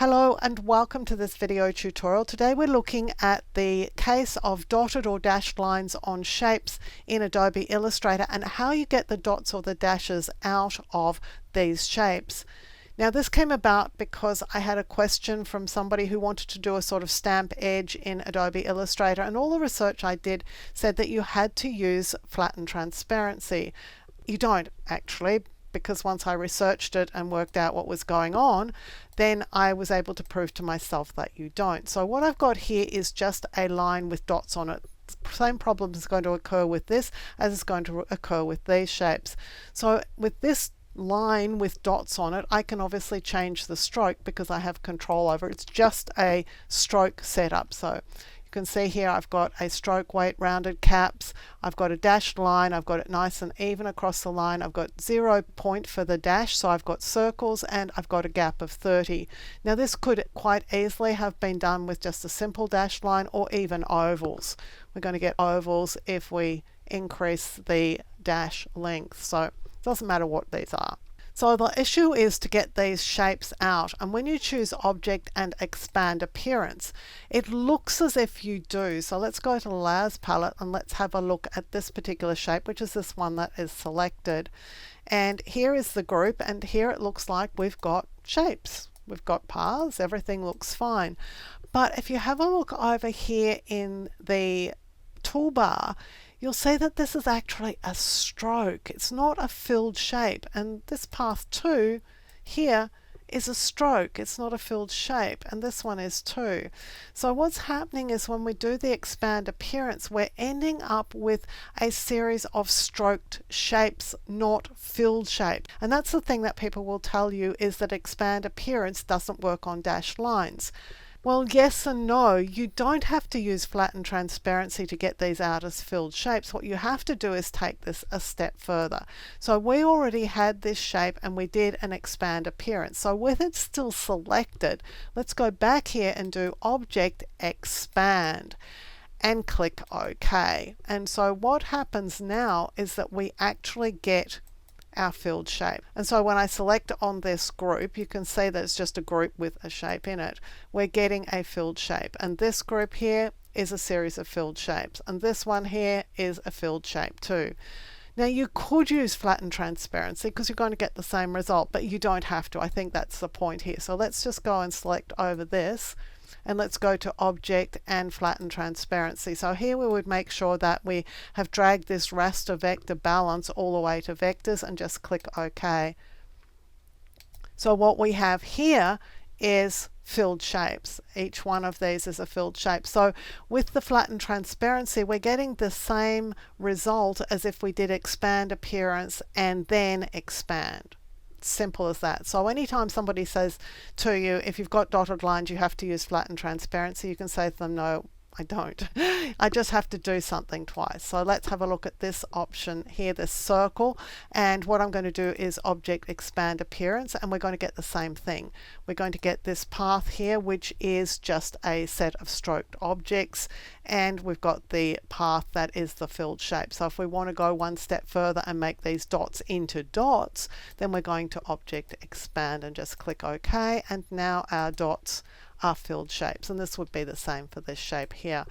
Hello and welcome to this video tutorial. Today we're looking at the case of dotted or dashed lines on shapes in Adobe Illustrator and how you get the dots or the dashes out of these shapes. Now this came about because I had a question from somebody who wanted to do a sort of stamp edge in Adobe Illustrator, and all the research I did said that you had to use Flatten Transparency. You don't actually, because once I researched it and worked out what was going on, then I was able to prove to myself that you don't. So what I've got here is just a line with dots on it. Same problem is going to occur with this as is going to occur with these shapes. So with this line with dots on it, I can obviously change the stroke because I have control over it. It's just a stroke setup. So you can see here I've got a stroke weight rounded caps, I've got a dashed line, I've got it nice and even across the line, I've got 0 point for the dash, so I've got circles, and I've got a gap of 30. Now this could quite easily have been done with just a simple dashed line or even ovals. We're going to get ovals if we increase the dash length, so it doesn't matter what these are. So the issue is to get these shapes out, and when you choose Object and Expand Appearance, it looks as if you do. So let's go to the Layers palette and let's have a look at this particular shape, which is this one that is selected. And here is the group, and here it looks like we've got shapes. We've got paths, everything looks fine. But if you have a look over here in the toolbar, you'll see that this is actually a stroke. It's not a filled shape, and this path 2 here is a stroke. It's not a filled shape, and this one is too. So what's happening is when we do the Expand Appearance, we're ending up with a series of stroked shapes, not filled shape. And that's the thing that people will tell you, is that Expand Appearance doesn't work on dashed lines. Well, yes and no. You don't have to use Flatten Transparency to get these out as filled shapes. What you have to do is take this a step further. So we already had this shape and we did an Expand Appearance. So with it still selected, let's go back here and do Object Expand and click OK. And so what happens now is that we actually get our filled shape. And so when I select on this group, you can see that it's just a group with a shape in it. We're getting a filled shape, and this group here is a series of filled shapes, and this one here is a filled shape too. Now you could use Flatten Transparency because you're going to get the same result, but you don't have to. I think that's the point here. So let's just go and select over this, and let's go to Object and Flatten Transparency. So here we would make sure that we have dragged this raster vector balance all the way to vectors and just click OK. So what we have here is filled shapes. Each one of these is a filled shape. So with the Flatten Transparency, we're getting the same result as if we did Expand Appearance and then Expand. Simple as that. So anytime somebody says to you, if you've got dotted lines, you have to use Flatten Transparency, you can say to them, no, I don't. I just have to do something twice. So let's have a look at this option here, this circle. And what I'm going to do is Object Expand Appearance, and we're going to get the same thing. We're going to get this path here, which is just a set of stroked objects, and we've got the path that is the filled shape. So if we want to go one step further and make these dots into dots, then we're going to Object Expand and just click OK, and now our dots are filled shapes, and this would be the same for this shape here.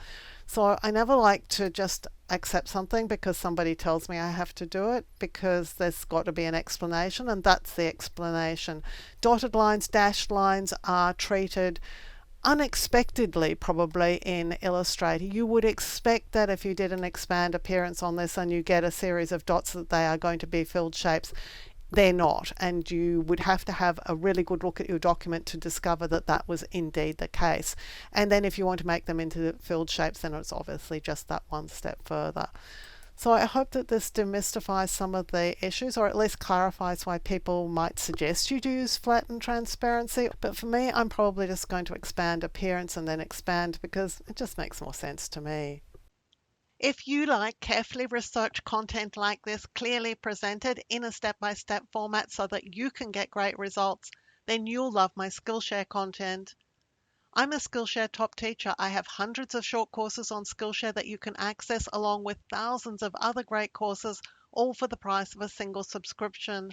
So I never like to just accept something because somebody tells me I have to do it, because there's got to be an explanation, and that's the explanation. Dotted lines, dashed lines are treated unexpectedly probably in Illustrator. You would expect that if you did an Expand Appearance on this and you get a series of dots, that they are going to be filled shapes. They're not, and you would have to have a really good look at your document to discover that that was indeed the case. And then if you want to make them into filled shapes, then it's obviously just that one step further. So I hope that this demystifies some of the issues, or at least clarifies why people might suggest you do use Flatten Transparency. But for me, I'm probably just going to Expand Appearance and then Expand, because it just makes more sense to me. If you like carefully researched content like this, clearly presented in a step-by-step format so that you can get great results, then you'll love my Skillshare content. I'm a Skillshare top teacher. I have hundreds of short courses on Skillshare that you can access, along with thousands of other great courses, all for the price of a single subscription.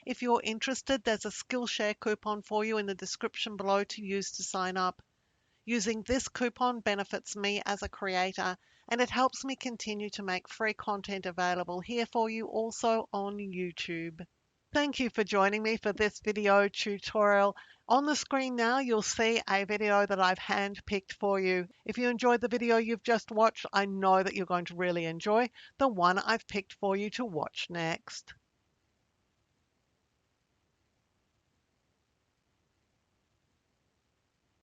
If you're interested, there's a Skillshare coupon for you in the description below to use to sign up. Using this coupon benefits me as a creator, and it helps me continue to make free content available here for you also on YouTube. Thank you for joining me for this video tutorial. On the screen now, you'll see a video that I've handpicked for you. If you enjoyed the video you've just watched, I know that you're going to really enjoy the one I've picked for you to watch next.